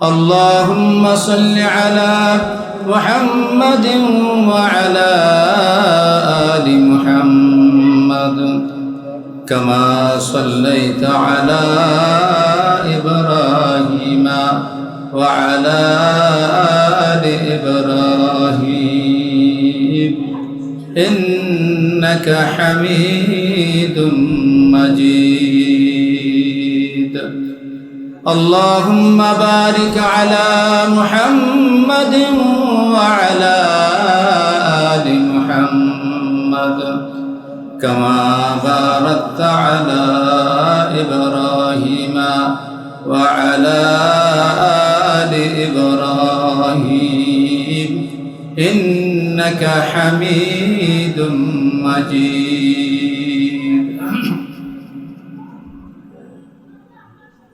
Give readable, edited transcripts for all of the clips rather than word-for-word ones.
اللهم صل على محمد وعلى آل محمد كما صليت على إبراهيم وعلى آل إبراهيم إنك حميد مجيد اللهم بارك على محمد وعلى آل محمد كما باركت على إبراهيم وعلى آل إبراهيم إنك حميد مجيد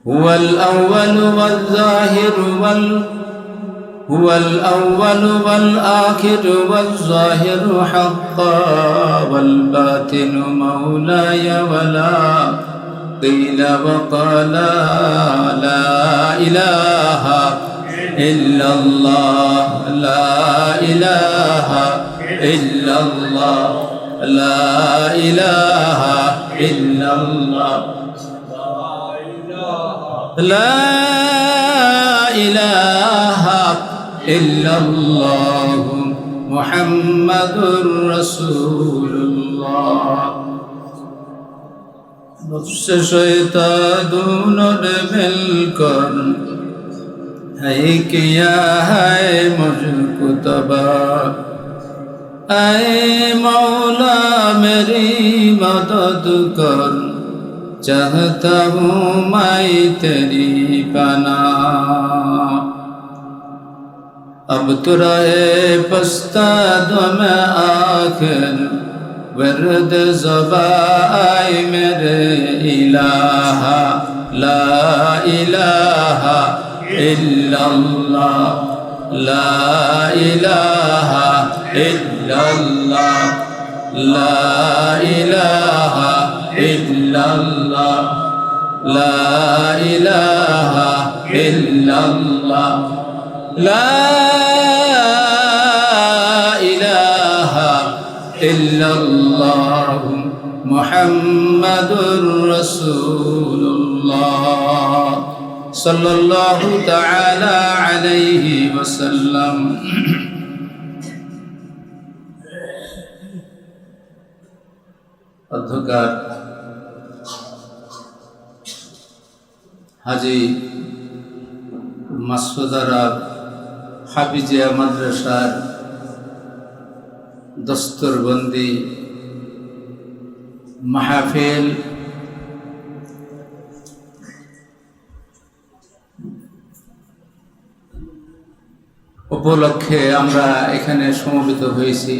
هو الأول والآخر والظاهر حقا والباطن مولاي ولا قيل وقال لا إله إلا الله لا إله إلا الله لا إله إلا الله لا إله إلا الله محمد رسول الله नफ्स शैतान मिलकर है किया है मुझको तबाह ऐ मौला मेरी मदद कर चाहता हूँ मैं तेरी पनाह अब तो रहे पछता दम आखिर वर्द ज़बाए मेरे इलाहा ला इलाहा इल्लल्लाह ला इलाहा इल्लल्लाह ला इलाहा इल्लल्लाह ला इलाहा इल्लल्लाह لا إله إلا الله محمد رسول الله صلى الله تعالى عليه وسلم অধ্যকার হাজী মাসুদারা হাফিজিয়া মাদ্রাসার দস্তরবন্দি মাহফিল উপলক্ষে আমরা এখানে সমবেত হয়েছি।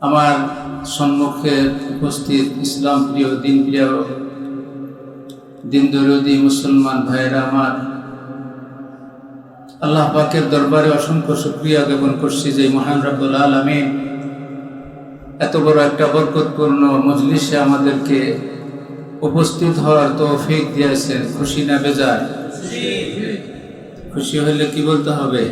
আমার সম্মুখে উপস্থিত ইসলাম প্রিয় দিন প্রিয় দিন দরদি মুসলমান ভাইয়েরা আমার, আল্লাহ পাকের দরবারে অসংখ্য শুকরিয়া জ্ঞাপন করছি যে মহান রব্বুল আলামিন এত বড় একটা বরকতপূর্ণ মজলিসে আমাদেরকে উপস্থিত হওয়ার তৌফিক দিয়েছেন। খুশি না বেজার? খুশি হলে কি বলতে হবে?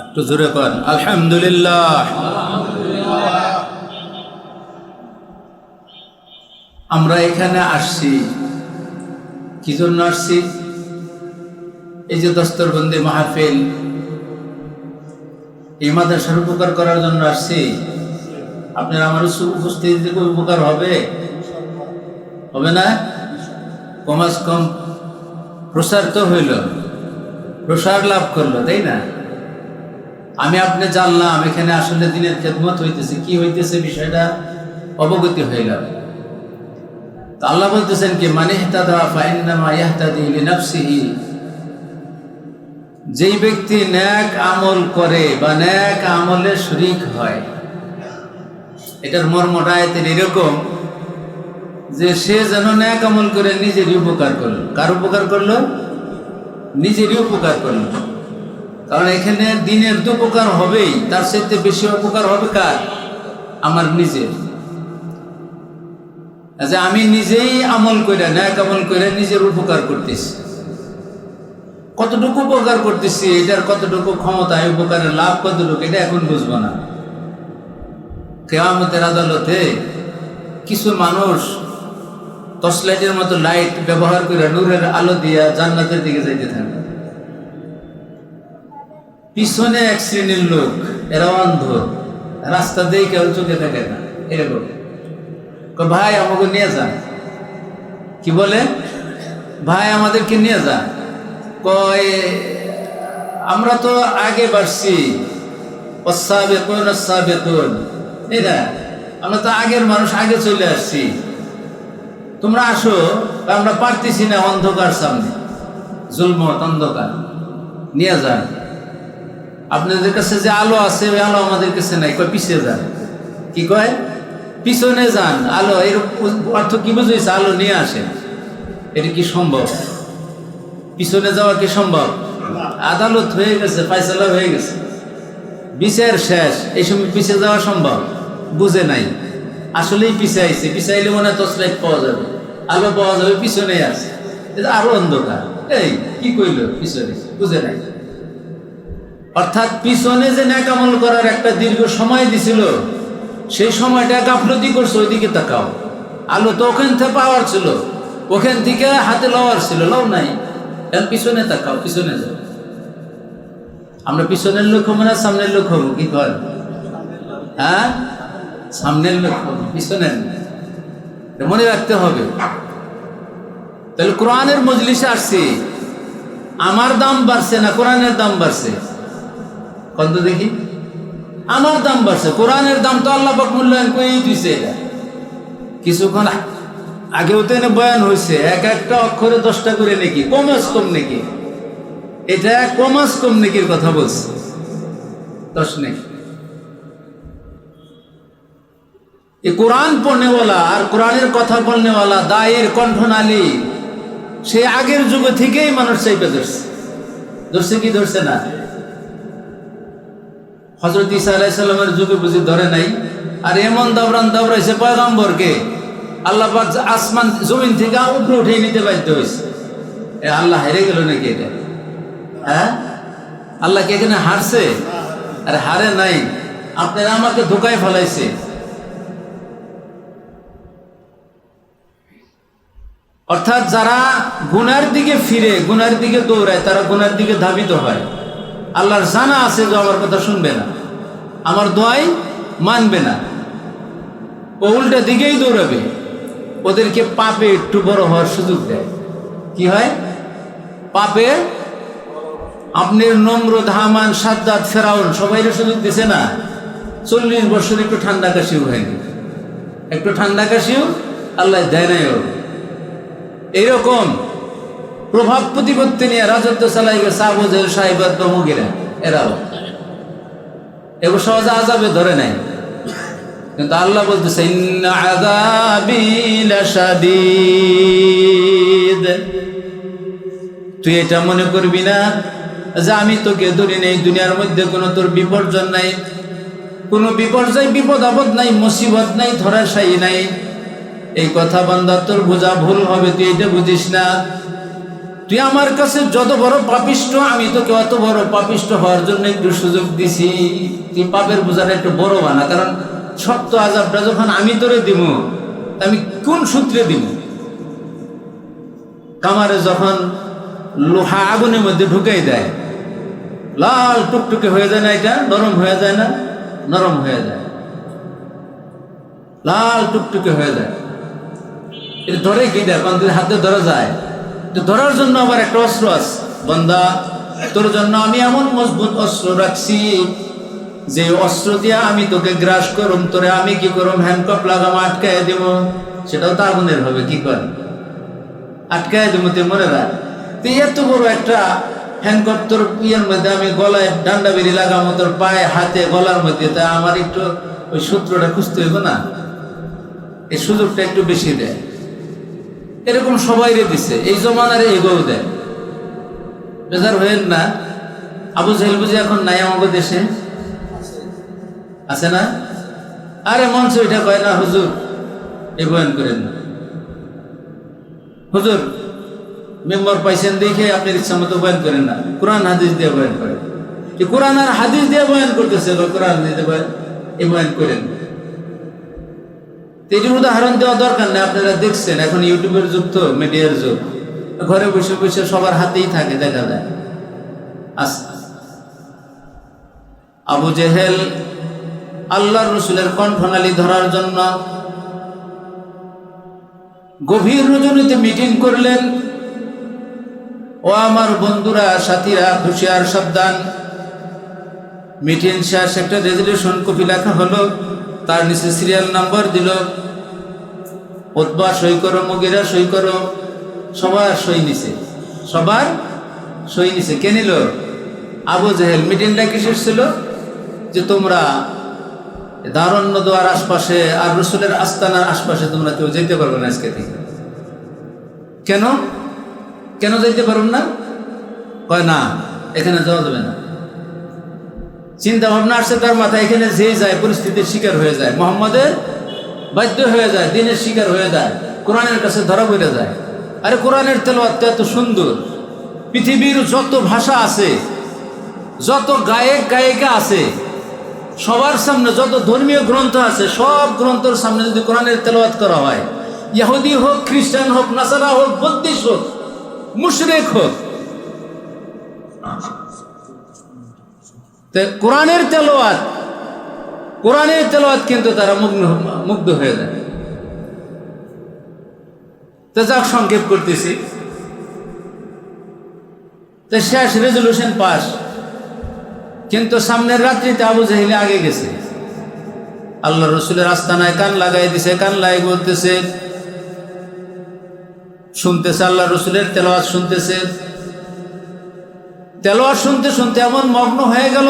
একটু জোরে করেন আলহামদুলিল্লাহ। আমরা এখানে আসছি কি জন্য আসছি? এই যে দস্তরবন্দি মাহফিল, এই মাদ্রাসার উপকার করার জন্য আসছি। আপনার আমার উপস্থিতিতে উপকার হবে হবে না? কমাস কম প্রসার তো হইল, প্রসার লাভ করলো, তাই না? আমি আপনি জানলাম এখানে আসলে দিনের খেদমত হইতেছে, কি হইতেছে বিষয়টা অবগতি হইলাম। আল্লাহ বলতেছেন কি মান ইহতাদা ফাইন্নামা ইয়াহতাদি লিনাফসিহি, যেই ব্যক্তি নেক আমল করে বা নেক আমলে শরীক হয়, এটার মর্মটা আয়াতের এরকম যে সে যেন নেক আমল করে নিজেরই উপকার করলো। কার উপকার করলো? নিজেরই উপকার করলো। কারণ এখানে দিনের তো উপকার হবেই, তার সাথে বেশি উপকার হবে কার? আমার নিজের। যে আমি নিজেই আমল করে ন্যাক আমল করে নিজের উপকার করতেছি, কতটুকু উপকার করতেছি, এটার কতটুকু ক্ষমতা, উপকারের লাভ কতটুকু, এটা এখন বুঝবো না। কিয়ামতের আদালতে কিছু মানুষ টর্চলাইটের মতো লাইট ব্যবহার করে নূরের আলো দিয়া জান্নাতের দিকে যাইতে থাকে। পিছনে এক শ্রেণীর লোক, এরা অন্ধ, রাস্তা দিয়ে কেউ চোখে থাকে না, এরকম ভাই আমাকে নিয়ে যান। কি বলে? ভাই আমাদেরকে নিয়ে যান। কয় আমরা তো আগে বাড়ছি, এরা আমরা তো আগের মানুষ, আগে চলে আসছি, তোমরা আসো। আমরা পারতেছি না, অন্ধকার সামনে, জুলমত অন্ধকার, নিয়ে যান। আপনাদের কাছে যে আলো আছে ওই আলো আমাদের কাছে নাই, কয় পিছিয়ে যান। কি কয়? পিছনে যান, আলো। এর অর্থ কি বুঝেছে? আলো নিয়ে আসে। এটা কি সম্ভব? পিছনে যাওয়া কি সম্ভব? আদালত হয়ে গেছে, ফায়সালা হয়ে গেছে, বিচার শেষ, এই সময় পিছিয়ে যাওয়া সম্ভব? বুঝে নাই, আসলেই পিছাইছে। পিছাইলে মনে হয় টর্চলাইট পাওয়া যাবে, আলো পাওয়া যাবে, পিছনে আছে, আরো অন্ধকার। এই কি কইল? পিছনে বুঝে নাই। অর্থাৎ পিছনে যে নেক আমল করার একটা দীর্ঘ সময় দিছিল, সেই সময়টা গাফলতি করছে। ওইদিকে তাকাও, আলো তো ওখান থেকে পাওয়ার ছিল, ওখান থেকে হাতে লওয়ার ছিল, লও নাই। এখন পিছনে তাকাও, পিছনে যাও। আমরা পিছনের লোক হবো না সামনের লোক হবো? কি কর? হ্যাঁ, সামনের লোক হবো, পিছনের। মনে রাখতে হবে। তাহলে কোরআনের মজলিসে আসছি, আমার দাম বাড়ছে না কোরআনের দাম বাড়ছে? কত দেখি? আমার দাম বাড়ছে। কোরআনের দাম তো আল্লাহ পাক মূল্যায়ন করেই দিছে। কিছুক্ষণ আগেও তো এনে বয়ান হয়েছে, এক একটা অক্ষরে 10টা করে নাকি, কমাস কম নাকি, এটা কমাস কম নাকির কথা বলছে, 10 নাকি। এই কোরআন পড়নেওয়ালা আর কোরআনের কথা বলনেওয়ালা দায়ের কণ্ঠনালী সে আগের যুগে থেকেই মানুষ চাইপে ধরছে। ধরছে কি ধরছে না? হযরত ঈসা আলাইহিস সালামের যুগে বুঝি ধরে নাই? আর এমন দাবরাইছে পয়গম্বরকে আল্লাহ পাক আসমান জমিন থেকে উপরে উঠে নিতে বাধ্য হয়েছে। আল্লাহ হেরে গেল নাকি এটা? হ্যাঁ, আল্লাহ কি এখানে হারছে? আরে হারে নাই, আপনারা আমাকে ধোকায় ফেলাইছে। অর্থাৎ যারা গুনার দিকে ফিরে, গুনার দিকে দৌড়ায়, তারা গুনার দিকে ধাবিত হয়। আল্লাহর জানা আছে যে আমার কথা শুনবে না, আমার দোয়াই মানবে না, ও উল্টা দিকেই দৌড়াবে। ওদেরকে পাপে একটু বড় হওয়ার সুযোগ দেয়। কি হয়? পাপে আপনার নমরুদ, হামান, সাদ্দাত, ফেরাউন সবাইকে সুযোগ দিছে না? 40 বছর একটু ঠান্ডা কাশিও হয়নি, একটু ঠান্ডা কাশিও আল্লাহ দেয় নাই। ওর এইরকম প্রভাব প্রতিপত্তি নিয়ে রাজত্ব চালাই গেছে আবু জেহেল, সাইবাত বা মুগিরা, এরাও এগুলো সহজে আযাবে ধরে নাই। কিন্তু আল্লাহ বলতেছে ইন্না আযাবি লাশাদীদ। তুই এটা মনে করবি না যে আমি তোকে ধরি নেই, দুনিয়ার মধ্যে কোনো তোর বিপর্যয় নাই, কোনো বিপর্যয়, বিপদ আপদ নাই, মুসিবত নাই, ধরাশায়ী নাই। এই কথা বান্দা তোর বোঝা ভুল হবে, তুই এটা বুঝিস না। তুই আমার কাছে যত বড় পাপিষ্ঠ, আমি তোকে অত বড় পাপিষ্ঠ হওয়ার জন্য একটু সুযোগ দিছি। তুই পাপের বোঝাটা একটু বড় বানা, কারণ শক্ত আযাবটা যখন আমি তোরে দিব, আমি কোন সূত্রে দিব? কামারে যখন লোহা আগুনের মধ্যে ঢুকাই দেয়, লাল টুকটুকে হয়ে যায় না? এটা নরম হয়ে যায় না? নরম হয়ে যায়, লাল টুকটুকে হয়ে যায়। এটা ধরে কি দেয়? কারণ হাতে ধরা যায়। ধরার জন্য আবার একটা অস্ত্র আছে। বান্দা, তোর জন্য আমি এমন মজবুত অস্ত্র রাখছি যে অস্ত্র দিয়ে আমি তোকে গ্রাস করুম, তোরে আমি কি করুম, হ্যান্ডকাপ লাগাম, আটকায় দিব। সেটাও তো আগুনের হবে। কি করে আটকায় দিব? তুই মনে রাখ, তুই এত বড় একটা হ্যান্ডকাপ তোর ইয়ের মধ্যে আমি গলায় ডান্ডা বেরি লাগামো, তোর পায়ে, হাতে, গলার মধ্যে, তা আমার একটু ওই সূত্রটা খুঁজতে হইব না? এই সুযোগটা একটু বেশি দেয়। এরকম সবাই রে দিছে, এই জমানারে এগোও দেয়। বেজার হইেন না। আবু জেহেল বুঝি এখন নাই আমাদের দেশে? আছে না? আরে মঞ্চ এটা কয় না হুজুর, এই বয়ান করেন না। হুজুর মেম্বার পাইছেন দেখে আপনার ইচ্ছা মতো বয়ান করেন না, কোরআন হাদিস দিয়ে বয়ান করেন। যে কোরআন আর হাদিস দিয়ে বয়ান করতেছে, কোরআন দিয়ে বয়ান করেন। এটির উদাহরণ দেওয়া দরকার নেই, আপনারা দেখছেন এখন ইউটিউবের যুগ, তো মিডিয়ার যুগ, ঘরে বসে বসে সবার হাতেই থাকে, দেখা যায়। আবু জেহেল আল্লাহর রাসূলের কণ্ঠনালী ধরার জন্য গভীর রজনীতে মিটিং করলেন। ও আমার বন্ধুরা, সাথীরা, হুঁশিয়ার সাবধান। মিটিং শেষ, একটা রেজলিউশন কপি লেখা হলো, তার নিচে সিরিয়াল নাম্বার দিল, উতবা সই করো, মুগিরা সই করো, সবার সই নিছে, সবার সই নিছে। কে নিল? আবু জেহেল। মিটিংটা কিসের ছিল? যে তোমরা দারুন নদওয়ার আশপাশে আর রাসূলের আস্তানার আশপাশে তোমরা কেউ যেতে পারবে না আজকে থেকে। কেন কেন যেতে পারবেন না? কয় না, এখানে যাওয়া যাবে না। চিন্তা ভাবনা আসছে তার মাথায়, এখানে যে যায় পরিস্থিতির শিকার হয়ে যায়, মুহাম্মাদের বাধ্য হয়ে যায়, দিনের শিকার হয়ে যায়, কোরআনের কাছে ধরা পড়ে যায়। আরে কোরআনের তেলাওয়াত এত সুন্দর, পৃথিবীর যত ভাষা আছে, যত গায়ক গায়িকা আছে, সবার সামনে যত ধর্মীয় গ্রন্থ আছে, সব গ্রন্থের সামনে যদি কোরআনের তেলাওয়াত করা হয়, ইহুদি হোক, খ্রিস্টান হোক, নাসারা হোক, বৌদ্ধিস্ট হোক, মুশরিক হোক, কোরআনের তেলাওয়াত কিন্তু তারা মুগ্ধ হয়ে যায়। তো যাক, সংক্ষেপ করতেছি, তো শেষ, রেজলিউশন পাস। কিন্তু সামনের রাত্রিতে আবু জেহেল আগে গেছে, আল্লাহ রসুলের আস্তানায় কান লাগাই দিছে, কান লাই বলতেছে, শুনতেছে, আল্লাহ রসুলের তেলাওয়াত শুনতেছে। তেলাওয়াত শুনতে শুনতে এমন মগ্ন হয়ে গেল,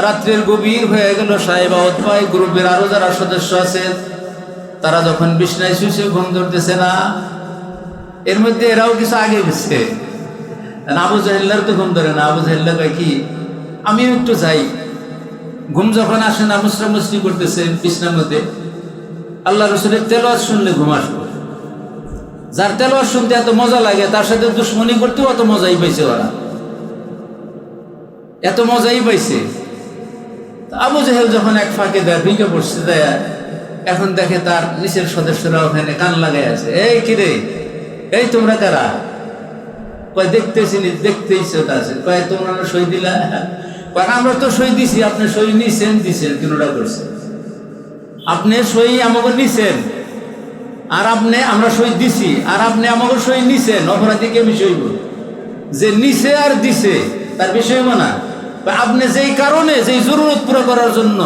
রাত্রের গভীর হয়ে গেল। সাহেবা উতবাই, গ্রুপের আরো যারা সদস্য আছে, তারা যখন বিছনায় শুয়েছে, ঘুম ধরতেছে না। এর মধ্যে এরাও কিছু আগে গেছে। আবু জেহেলের তো ঘুম ধরে না। আবু জেহেল কয় কি, আমিও একটু যাই। ঘুম যখন আসে না, মুসরামুসরি করতেছে বিছনার মধ্যে, আল্লাহ রসুলের তেলাওয়াত শুনলে ঘুম আসবে। যার তেলাওয়াত শুনতে এত মজা লাগে, তার সাথে দুশ্মনী করতেও অত মজাই পাইছে ওরা, এত মজাই পাইছে। আবু জেহেল যখন এক ফাঁকে দেয়, ঢুকে পড়ছে, দেয়, এখন দেখে তার নিচের সদস্যরা ওখানে কান লাগাই আছে। এই কিরে, এই তোমরা কারা? কয় দেখতেছি, দেখতেই আছে। কয় তোমরা সই দিলা? কয় আমরা তো সই দিছি। আপনি সই নিছেন, দিছেন, কিনোটা করছেন? আপনি সই আমাকে নিছেন, আর আমরা সই দিছি, আর আপনি আমাকে সই নিছেন। অপরাধী কে বিষয়? যে নিছে আর দিছে তার বিষয় না। আপনি যেই কারণে, যেই জরুরত পুরো করার জন্য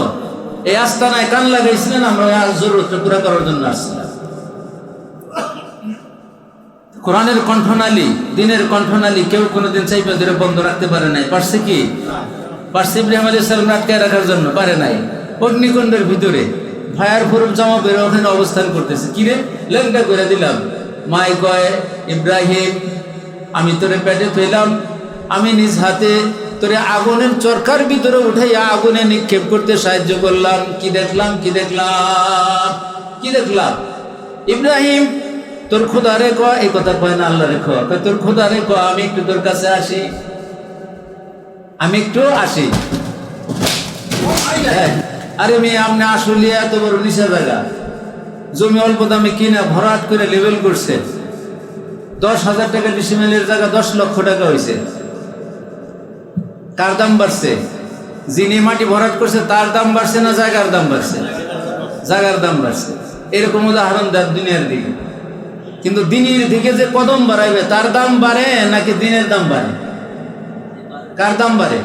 এই আস্তানায় কান লাগাইছিলেন, আমরা জরুরতটা পুরো করার জন্য আসছিলাম। কোরআনের কণ্ঠনালী, দিনের কণ্ঠনালী কেউ কোনোদিন চাইপা ধরে বন্ধ রাখতে পারে নাই। পারছে কি? পারছে। ইব্রাহিম আলাইহিস সালাম আটকায় রাখার জন্য পারে নাই। অগ্নিকুণ্ডের ভিতরে ফায়ার প্রুফ জামা পরে ওখানে অবস্থান করতেছে। কিরে, লেনটা করে দিলাম। মাই কয়, ইব্রাহিম, আমি তোরে পেটে থইলাম, আমি নিজ হাতে তোরে আগুনের চরকার ভিতরে উঠাইয়া আগুনে নিক্ষেপ করতে সাহায্য করলাম। কি দেখলাম? ইব্রাহিম, তোর খোদা রে ক, এই কথা কয় না, আল্লাহ রে ক, তোর খোদা রে ক, আমি একটু তোর কাছে আসি, আরে মেয়ে, আপনি আসলে এত বড় নিচা জায়গা, জমি অল্প দামে কিনা ভরাট করে লেবেল করছে, 10,000 টাকা ডিসিমেলের জায়গা 10 লক্ষ টাকা হয়েছে। কার দাম বাড়ছে? যিনি মাটি ভরাট করছে তার দাম বাড়ছে না জায়গার দাম বাড়ছে? জায়গার দাম বাড়ছে। এরকম উদাহরণ দেয় দুনিয়ার দিকে। কিন্তু দিনের দিকে যে কদম বাড়াইবে, তার দাম বাড়ে নাকি দিনের দাম বাড়ে? কার দাম বাড়ে?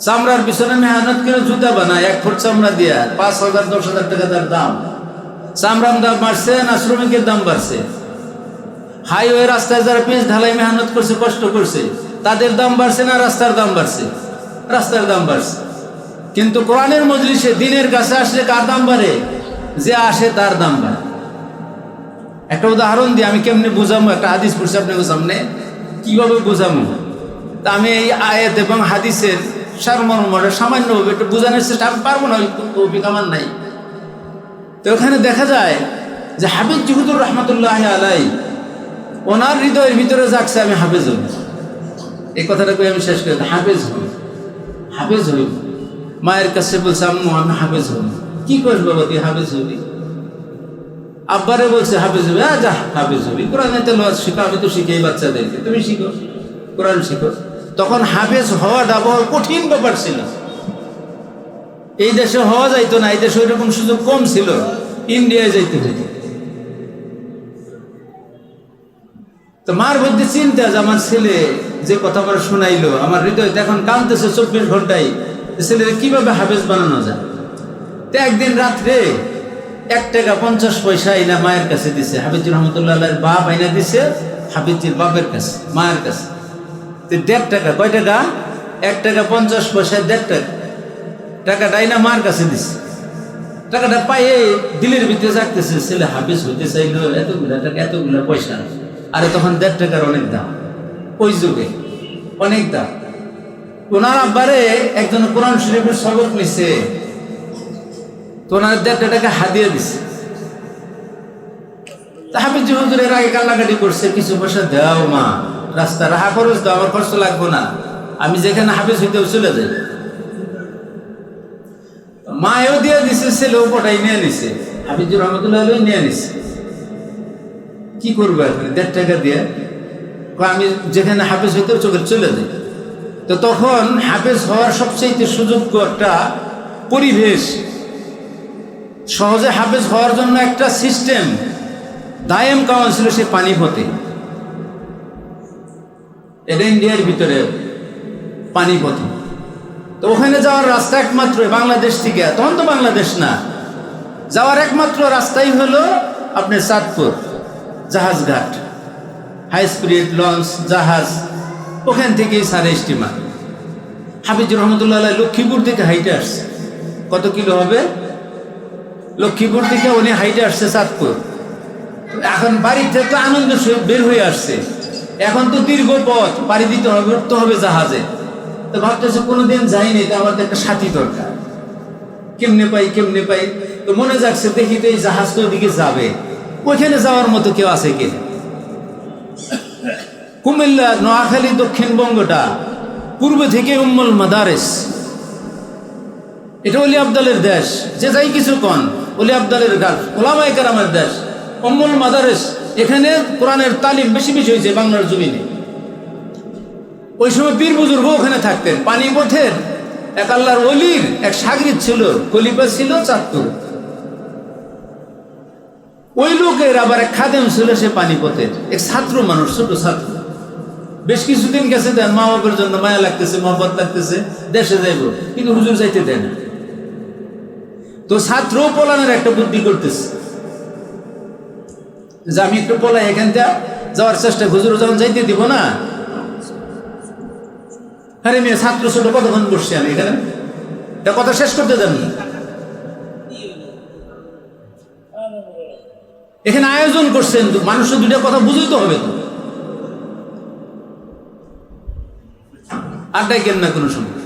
চামড়ার পিছনে মেহনত করে জুতা বানায়, 1 ফুট চামড়া দিয়া 5,000 10,000 টাকা তার দাম। চামড়ার দাম বাড়ছে না শ্রমিকের দাম বাড়ছে? হাইওয়ে রাস্তায় যারা পিচ ঢালাই মেহনত করছে, কষ্ট করছে, তাদের দাম বাড়ছে না রাস্তার দাম বাড়ছে? রাস্তার দাম বাড়ছে। কিন্তু কোরআনের মজলিসে দিনের কাছে আসলে কার দাম বাড়ে? যে আসে তার দাম বাড়ে। একটা উদাহরণ দিয়ে আমি কেমনি বোঝাবো, একটা হাদিস পড়ছি আপনাকে সামনে, কিভাবে বোঝাবো। তা আমি এই আয়াত এবং হাদিসের সারমর্মটা সামান্যভাবে একটু বোঝানোর চেষ্টা, আমি পারবো না, অভিজ্ঞতা আমার নাই। তো ওখানে দেখা যায় যে হাফিজ হুজুর রহমতুল্লাহ আলাই ওনার হৃদয়ের ভিতরে যাচ্ছে আমি হাফেজ হই। এই কথাটাকে আমি শেষ করে হাফেজ হই, হাফেজ হই। মায়ের কাছে বলছে আম্মু আমি হাফেজ হই। কি করিস বাবা তুই হাফেজ হবি? আব্বারে বলছে হাফেজ হবি, যা হাফেজ হবি, কোরআনে তেলাওয়াত শিখো, আমি তো শিখেই বাচ্চাদেরকে, তুমি শিখো কোরআন শিখো। তখন হাফেজ হওয়াটা বড় কঠিন ব্যাপার ছিল। এই দেশে হওয়া যাইতো না, এই দেশে ওইরকম সুযোগ কম ছিল, ইন্ডিয়ায় যাইতে হইতো। তো মার মধ্যে চিন্তা যে আমার ছেলে যে কথা আমার শোনাইলো, আমার হৃদয় এখন কাঁদতেছে 24 ঘন্টায়, ছেলের কিভাবে হাফেজ বানানো যায়। তো একদিন রাত্রে 1 টাকা 50 পয়সা আইনা মায়ের কাছে দিছে। হাফিজুর রহমতুল্লাহ আলাইহির বাপ আইনা দিছে হাফিজের বাপের কাছে, মায়ের কাছে। তো 1.5 টাকা, কয় টাকা? 1 টাকা 50 পয়সা, 1.5 টাকা। টাকাটা আইনা মার কাছে দিছে। টাকাটা পাইয়ে দিলের ভিতরে যাকতেছে, ছেলে হাফিজ হইতে চাইলো, এতগুলা টাকা এতগুলা পয়সা। আরে তখন 1.5 টাকার অনেক দাম, ওই যুগে অনেক দাম। ওনার আব্বারে একজন কোরআন শরীফের সবক নিছে, তো ওনার 1.5 টাকা হাদিয়া দিছে। হাফিজ হুজুর এর আগে কান্নাকাটি করছে, কিছু পয়সা দাও মা, রাস্তা রাহা খরচ দাও, আমার খরচ লাগবো না, আমি যেখানে হাফিজ হইতেও চলে যাই। মায়েও দিয়ে দিছে, ছেলেও পটাই নিয়ে নিছে, হাফিজুর রহমতুল্লাহ নিয়ে নিছে। কি করবো এখন 1.5 টাকা দিয়ে? আমি যেখানে হাফেজ হইতে চোখে চলে যাই। তো তখন হাফেজ হওয়ার সবচেয়ে সুযোগ্য একটা পরিবেশ, সহজে হাফেজ হওয়ার জন্য একটা সিস্টেম দায়েম কাওয়ান ছিল সে পানিপথে। এটা ইন্ডিয়ার ভিতরে পানিপথে। তো ওখানে যাওয়ার রাস্তা একমাত্র বাংলাদেশ থেকে, তখন তো বাংলাদেশ না, যাওয়ার একমাত্র রাস্তাই হলো আপনার চাঁদপুর জাহাজ ঘাট, হাই স্পিড লঞ্চ জাহাজ, ওখান থেকেই সারে স্টিমার। হাফিজুর রহমতুল্লাহ লক্ষ্মীপুর থেকে হাইটে আসছে। কত কিলো হবে? লক্ষ্মীপুর থেকে উনি হাইটে আসছে চাঁদপুর। এখন বাড়ির থেকে তো আনন্দ বের হয়ে আসছে, এখন তো দীর্ঘ পথ পাড়ি দিতে হবে, উঠতে হবে জাহাজে। তো ভাবতেছে কোনোদিন যাইনি, তো আমার তো একটা সাথী দরকার, কেমনে পাই। তো মনে যাচ্ছে দেখি তো এই জাহাজ তো ওদিকে যাবে, ওইখানে যাওয়ার মতো কেউ আছে কি? কুমিল্লা নোয়াখালী দক্ষিণবঙ্গটা পূর্ব থেকে উম্মুল মাদারিস, এটা ওলি আবদালের দেশ। যে যাই কিছু কন, ওলি আবদালের গাছ, ওলামায়ে কেরামের দেশ, উম্মুল মাদারিস। এখানে কোরআনের তালিম বেশি হয়েছে বাংলার জমিনে। ওই সময় পীর বুজুর্গ ওখানে থাকতেন। পানিপথের এক আল্লাহর ওলির এক শাগরিদ ছিল, খলিফা ছিল চাঁদপুর। ওই লোকের আবার এক খাদেম ছিল, সে পানিপথের এক ছাত্র মানুষ, ছোট ছাত্র। বেশ কিছুদিন গেছে, দেন মা বাবার জন্য মায়া লাগতেছে, মহব্বত লাগতেছে, দেশে যাইব, কিন্তু হুজুর যাইতে দেয় না। তো ছাত্র পলানোর একটা বুদ্ধি করতেছে যে আমি একটু পলাই, এখান থেকে যাওয়ার চেষ্টা, হুজুর যখন যাইতে দিব না। আরে মেয়ে ছাত্র ছোট, কতক্ষণ বসছি আমি এখানে, এটা কথা শেষ করতে দেন না। এখানে আয়োজন করছেন, মানুষের দুইটা কথা বুঝতে হবে, তো আড্ডায় কেন না কোনো সময়।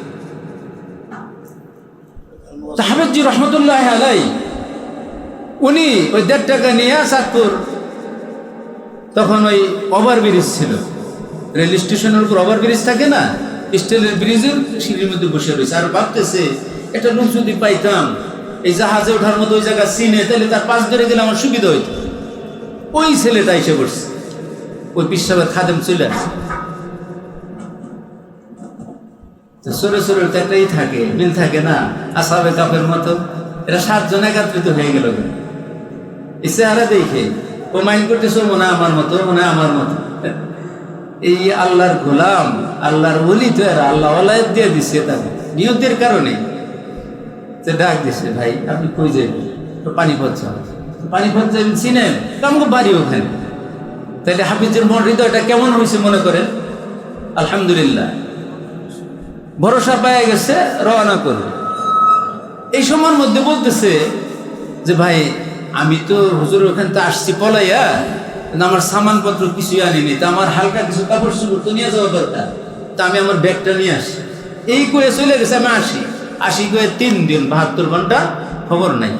হাফিজ রহমতুল্লাহ আলাইহি উনি ওই 1.5 টাকা নিয়ে চাঁদপুর, তখন ওই ওভারব্রিজ ছিল, রেল স্টেশনের উপর ওভারব্রিজ থাকে না, স্টিলের ব্রিজের সিঁড়ির মধ্যে বসে রয়েছে। আর ভাবতেছে একটা লোক যদি পাইতাম এই জাহাজে ওঠার মতো, ওই জায়গা চিনে, তাহলে তার পাশ ধরে গেলে আমার সুবিধা হইত। ওই ছেলেটা এসে পড়ছে, ওই পিসাবের খাদেম চলে আসছে। সরে সরে তো একটাই থাকে, মিল থাকে না, আসহাবে কাফের মতো। এরা 7 জন একত্রিত হয়ে গেল। এই চেহারা দেখে ও মাইন্ড করতেছে, মনে আমার মতো, মনে আমার মতো। এই আল্লাহর গোলাম, আল্লাহর ওলি, তো এরা আল্লাহ ওয়ালায়াত দিয়ে দিচ্ছে তাকে নিয়তের কারণে। ডাক দিছে, ভাই আপনি কই যাবেন? তো পানিপথ যাবেন। পানিপথ যাবেন, চিনেন? আমাকে বাড়ি ওখানে। তাহলে হাফিজের মন হৃদয়টা কেমন হয়েছে মনে করেন? আলহামদুলিল্লাহ, ভরসা পাওয়া গেছে, রওনা করবে। এই সময়ের মধ্যে বলতেছে যে ভাই আমি তো হুজুর ওখান থেকে আসছি পলাইয়া, কিন্তু আমার সামানপত্র কিছুই আনিনি, তা আমার হালকা কিছু কাপড় চোপড় তো নিয়ে যাওয়া দরকার, তা আমি আমার ব্যাগটা নিয়ে আসি। এই করে চলে গেছে, আমি আসি করে 3 দিন 72 ঘন্টা খবর নাই।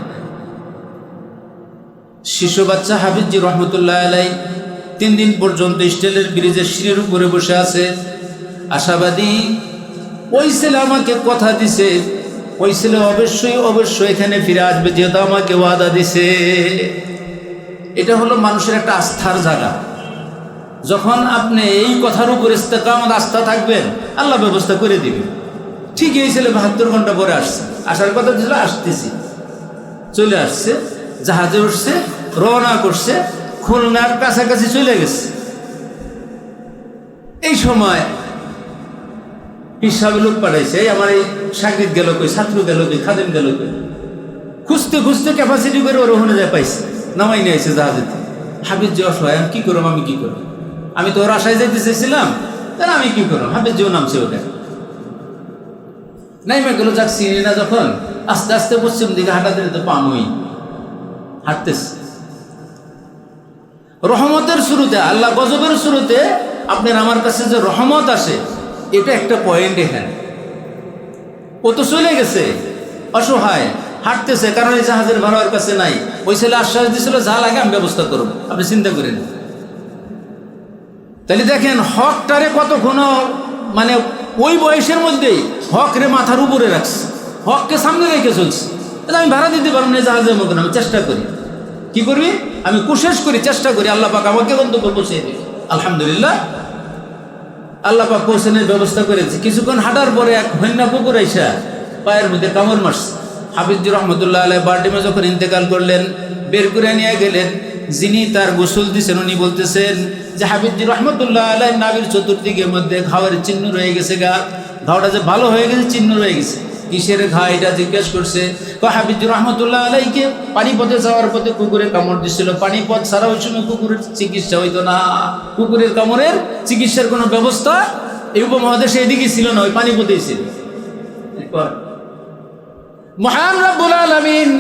শিশু বাচ্চা হাফিজি রহমতুল্লাহ আলাই 3 দিন পর্যন্ত স্টিলের ব্রিজের সিঁড়ির উপরে বসে আছে আশাবাদী। ওই ছেলে আমাকে কথা দিছে, ওই ছেলে অবশ্যই এখানে ফিরে আসবে, যেহেতু আমাকে ওয়াদা দিছে। এটা হলো মানুষের একটা আস্থার জায়গা। যখন আপনি এই কথার উপরে ইস্তেকামত আস্থা থাকবেন, আল্লাহ ব্যবস্থা করে দিবে। ঠিক এই ছেলে 72 ঘন্টা পরে আসছে, আসার কথা ছিল আসতেছি, চলে আসছে, জাহাজে উঠছে, রওনা করছে, খুলনার কাছাকাছি চলে গেছে। এই সময় হিসাবে লোক পাঠাইছে, আমার এই সাগরিদ গেল কই, ছাত্র গেল কই, খাদেম গেল কই, খুঁজতে খুঁজতে ক্যাপাসিটি করে ওর ওখানে যায় পাইছে, নামাই নিয়ে আসছে জাহাজেতে। হাফিজ যে অসহায়, আমি কি করলাম, আমি কি করলাম, আমি তো ওর আশায় যেতে চেয়েছিলাম, তাহলে আমি কি করলাম। হাফিজ যেও নামছে ওটা নাইমে গেল, যাক চিনি না, যখন আস্তে আস্তে পশ্চিম দিকে হাঁটাতে তো পামই হাঁটতেছে। রহমতের শুরুতে, আল্লাহ গজবের শুরুতে আপনার আমার কাছে যে রহমত আসে, এটা একটা পয়েন্ট এখানে। ও তো চলে গেছে, অসহায় হাঁটতেছে, কারণ এই জাহাজের ভাড়া ওর কাছে নাই। ওই ছেলে আশ্বাস দিয়েছিল, যা লাগে আমি ব্যবস্থা করব, আপনি চিন্তা করেন। তাহলে দেখেন হকটারে কতক্ষণ, মানে ওই বয়সের মধ্যেই হক রে মাথার উপরে রাখছে, হককে সামনে রেখে চলছে। তাহলে আমি ভাড়া দিতে পারবো না জাহাজের মতন, আমি চেষ্টা করি, কি করবি, আমি কোশিশ করি, চেষ্টা করি, আল্লাহ পাক আমাকে গন্তব্য পৌঁছে দিবে। আলহামদুলিল্লাহ, আল্লাহ পাক পৌঁছানোর ব্যবস্থা করেছে। কিছুক্ষণ হাঁটার পরে এক হন্যা কুকুর আইসা পায়ের মধ্যে কামড় মারছে। হাফিজ রহমতুল্লাহ আলাই বার্ডিমে যখন ইন্তেকাল করলেন, বের করে নিয়ে গেলেন, যিনি তার গোসল দিচ্ছেন উনি বলতেছেন যে হাফিজ রহমতুল্লাহ আলাই নাবির চতুর্দিকের মধ্যে ঘাওয়ের চিহ্ন রয়ে গেছে, ঘাওটা যে ভালো হয়ে গেছে, চিহ্ন রয়ে গেছে। কিসের ঘা এটা জিজ্ঞেস করছে। হাফিজ রহমতুল্লাহ আলাইকে পানিপথে যাওয়ার পথে কুকুরে কামড় দিচ্ছিল, পানিপথ ছাড়া ওই সময় কুকুরের চিকিৎসা হইতো না, কুকুরের কামড়ের চিকিৎসার কোনো ব্যবস্থা এই উপমহাদেশে এদিকে ছিল না, ওই পানিপথেই ছিল। মহান রব্বুল আলামিন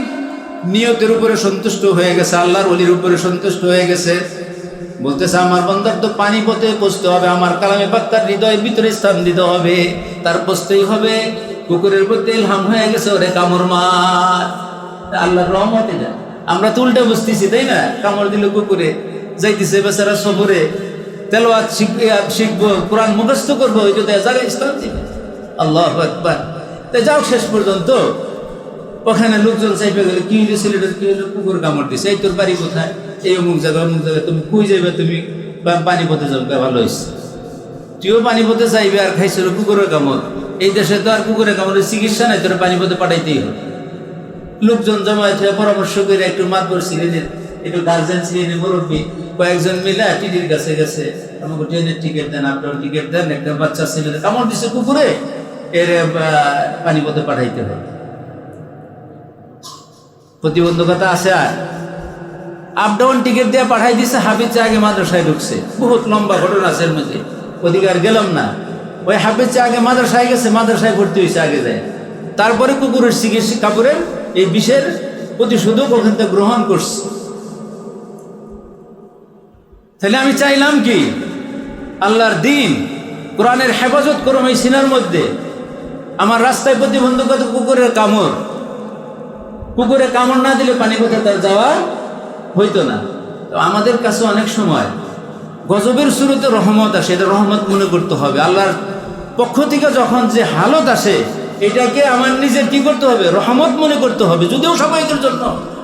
নিয়তের উপরে সন্তুষ্ট হয়ে গেছে, আল্লাহর ওলির উপরে সন্তুষ্ট হয়ে গেছে। বলতেছে আমার বান্দার তো পানিপথে পৌঁছতে হবে, আমার কালামে পাক তার হৃদয়ের ভিতরে স্থান দিতে হবে, তার পৌঁছতেই হবে। কুকুরের প্রতি ইলহাম হয়ে গেছে, ওরে কামড় মার, আল্লাহর রহমত এটা। আমরা তো উল্টা বুঝতেছি, তাই না? কামড় দিল কুকুরে, যাইতেছে বেচারা সফরে, তেলাওয়াত শিখবো, কোরআন মুখস্থ করবো, ওই যদি জায়গায় স্থান দিবে। আল্লাহু আকবার। তাই যাও, শেষ পর্যন্ত ওখানে লোকজন চাইবে গেলে, কি হইলো ছেলেটার, কি হইলো, কুকুর কামড় দিছে, এই তোর বাড়ি কোথায়, এই অমুক জায়গায়, তুমি কই যাইবে, তুমি পানিপথে যাবে, ভালো হয়েছে। তুইও পানিপথে যাইবে আর খাইছিল কুকুরের কামড়। এই দেশে তো আর কুকুরের কামড়ের চিকিৎসা নাই, তোর পানিপথে পাঠাইতেই হবে। লোকজন জমায়েত হয়ে পরামর্শ করে একটু মাতবর ছিলেন, একটু গার্জেন ছিলেন, মুরব্বী কয়েকজন মিলে টিটির কাছে গেছে, আমাকে ট্রেনের টিকিট দেন, আপনার টিকিট দেন, একটা বাচ্চা ছেলে কামড় দিছে কুকুরে, এর পানিপথে পাঠাইতে হবে। প্রতিবন্ধকতা আছে, আর আপ ডাউন টিকিট দিয়ে পাঠাই দিছে। হাফিজ আগে মাদ্রাসায় ঢুকছে, বহুত লম্বা ঘটনা আছে এর মধ্যে, ওদিকে আর গেলাম না। ওই হাফিজ আগে মাদ্রাসায় গেছে, মাদ্রাসায় ভর্তি হয়েছে আগে যায়, তারপরে কুকুরের চিকিৎসা, কাপড়ের এই বিষের প্রতিষেধক ওখান থেকে গ্রহণ করছে। তাহলে আমি চাইলাম কি, আল্লাহর দিন কোরআনের হেফাজত করুম এই সিনার মধ্যে। আমার রাস্তায় প্রতিবন্ধকতা কুকুরের কামড়, কুকুরে কামড় না দিলে পানিপথে তার যাওয়া হইতো না। তো আমাদের কাছে অনেক সময় গজবের শুরুতে রহমত আসে, এটা রহমত মনে করতে হবে। আল্লাহর পক্ষ থেকে যখন যে হালত আসে, এটাকে আমার নিজের কি করতে হবে, রহমত মনে করতে হবে। যদিও সবাইকের জন্য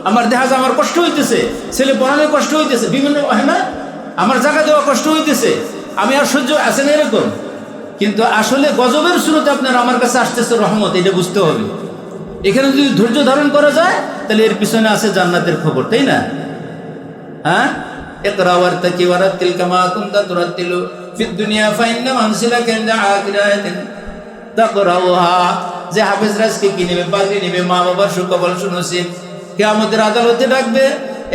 আমার দেখা যায় আমার কষ্ট হইতেছে, ছেলে পড়ানো কষ্ট হইতেছে, বিভিন্ন হয় না, আমার জায়গা দেওয়া কষ্ট হইতেছে, আমি আর সহ্য আছে না এরকম। কিন্তু আসলে গজবের শুরুতে আপনার আমার কাছে আসতেছে রহমত, এটা বুঝতে হবে। এখানে যদি ধৈর্য ধারণ করা যায়, তাহলে এর পিছনে আছে জান্নাতের খবর, তাই না? হ্যাঁ, ইকরা ওয়ারতাকি ওয়ারাতিল কামা কুনতা তুরাতিলু ফিদ দুনিয়া ফাইন্না মানসিলাকা ইনদা আখিরাতিন তাকরাউহা। যে হাফেজরাজকে কি নেবে, পাগড়ি নেবে, মা বাবার সুখবর শুনছি, কিয়ামতের আদালতে ডাকবে,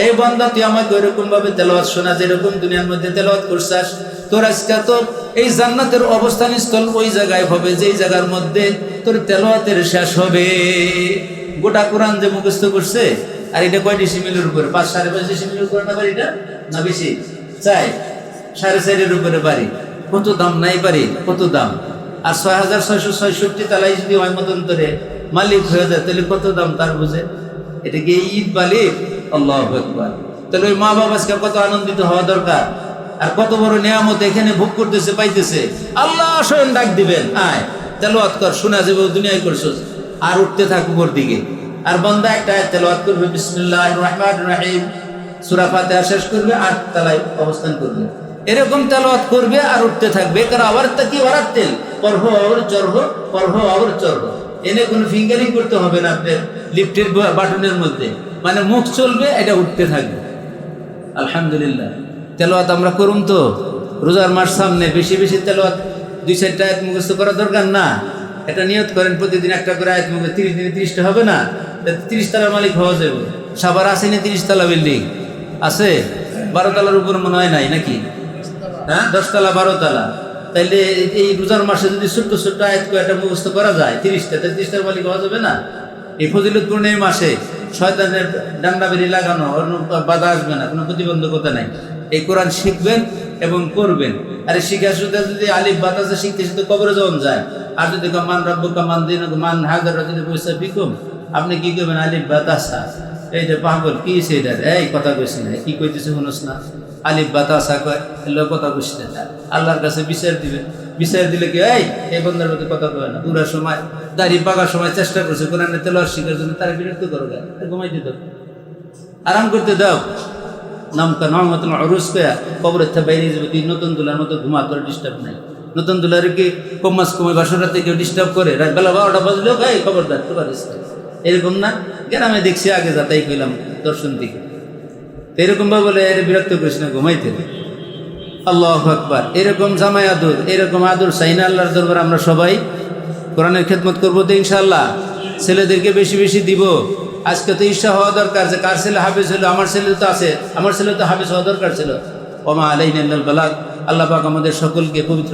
এই বান্দা তুই আমাকে ওইরকম ভাবে তেলাওয়াত শোনা, যেরকম দুনিয়ার মধ্যে তেলাওয়াত করছাস, তোর আজকে তো এই জান্নাতের অবস্থান স্থল ওই জায়গায় হবে, যেই জায়গার মধ্যে তোর তেলাওয়াতের শেষ হবে। গোটা কোরআন যে মুখস্থ করছে, আর এটা কয় ডিসিমিলের উপরে, 5-5.5 ডিসিমিলের উপরে না বাড়িটা, না বেশি, 4 4.5 উপরে বাড়ি। কত দাম নাই বাড়ি, কত দাম। আর 6,666 তালাই যদি হয় মতন্তরে মালিক হয়ে যায়, তাহলে কত দাম তার বুঝে। এটা কি ঈদ মালিক? আল্লাহু আকবার। তাহলে ওই মা বাবা আজকে কত আনন্দিত হওয়া দরকার, আর কত বড় নিয়ামত এখানে ভোগ করতেছে, পাইতেছে। আল্লাহ স্বয়ং ডাক দিবেন, আয় তেলাওয়াত কর, শোনা যাবে দুনিয়ায় করছস, আর উঠতে থাক উপর দিকে। আর বান্দা একটা আয়াত তেলাওয়াত করবে, বিসমিল্লাহির রাহমানির রহিম, সূরা ফাতিহা শেষ করবে, 8 তলায় অবস্থান করবে, এরকম তেলাওয়াত করবে আর উঠতে থাকবে। কারণ আবার তাকি বাড়াতেন পর্ব আবার চর্ব, পর্ব আবার চর্ব, এনে কোনো ফিঙ্গারিং করতে হবে না আপনার লিফটের বাটনের মধ্যে, মানে মুখ চলবে, এটা উঠতে থাকবে। আলহামদুলিল্লাহ, তেলাওয়াত আমরা করুন তো। রোজার মাস সামনে, বেশি বেশি তেলাওয়াত 2-4টা আয়াত মুখস্থ করা দরকার না? এটা নিয়ত করেন, প্রতিদিন একটা করে আয়াত মুখে, 30 দিনে 30টা হবে না? 30 তলার মালিক হওয়া যাবে। সাবার আসেনি 30 তলা বিল্ডিং আছে? 12 তলার উপর মনে হয় নাই নাকি? হ্যাঁ, 10 তলা 12 তলা। তাইলে এই রোজার মাসে যদি ছোট্ট ছোট্ট আয়াত কয়েকটা মুখস্থ করা যায় 30টা, তাহলে 30টার মালিক হওয়া যাবে না? এই ফজিলতপূর্ণ এই মাসে শয়তানের ডান্ডা বেরি লাগানো, বাধা আসবে না, কোনো প্রতিবন্ধকতা নাই। এই কোরআন শিখবেন এবং করবেন। আরে শিখা শুধু যদি আলিফ বাতাসে শিখতে শিখতে কবরে যখন যায়, আর যদি মান রব্বুকা মান দিনুকা মান হাজার যদি পয়সা বিকুম, আপনি কি করবেন? আলিফ বাতাসা, এই যে পাগল কি সেটা, এই কথা কইছি না, কি কইতেছে শুনোস না, আলিফ বাতাসা কয়, এলো কথা কইছি না। আল্লাহর কাছে বিচার দিবেন, বিচার দিলে কি এই বন্ধার মধ্যে কথা কয় না, পুরা সময় দাড়ি পাকার সময় চেষ্টা করছে কোরআনের তেলাওয়াত শিখার জন্য, তারা বিরক্ত করো, ঘুমাইতে দাও, আরাম করতে দাও। নামকা নহমত অরুজ কয়া কবরের থেকে বাইরে যাবে, তুই নতুন দুলার মতো ঘুমা, তোর ডিস্টার্ব নাই। নতুন দুলারে কি কমাস কমে বাসরাতে কেউ ডিস্টার্ব করে? রাত বেলা 12টা বাজলেও খাই খবরদার, তো পারিস এরকম না? গ্রামে দেখছি আগে যাতাই কইলাম দর্শন দিকে, এরকম ভাবে বলে এর বিরক্ত করিস না, ঘুমাইতে। আল্লাহু আকবার। এরকম জামাই আদর, এরকম আদর চাই না আল্লাহর দরবার। আমরা সবাই কোরআনের খেদমত করবো তো ইনশাআল্লাহ। ছেলেদেরকে বেশি বেশি দিব। আজকে তো ঈর্ষা হওয়া দরকার যে কার ছেলে হাফেজ হলো, আমার ছেলে তো আছে, আমার ছেলে তো হাফেজ হওয়া দরকার ছিল। ওমা আলাইনা ইল্লাল বালাগ। আল্লাহ পাক আমাদের সকলকে পবিত্র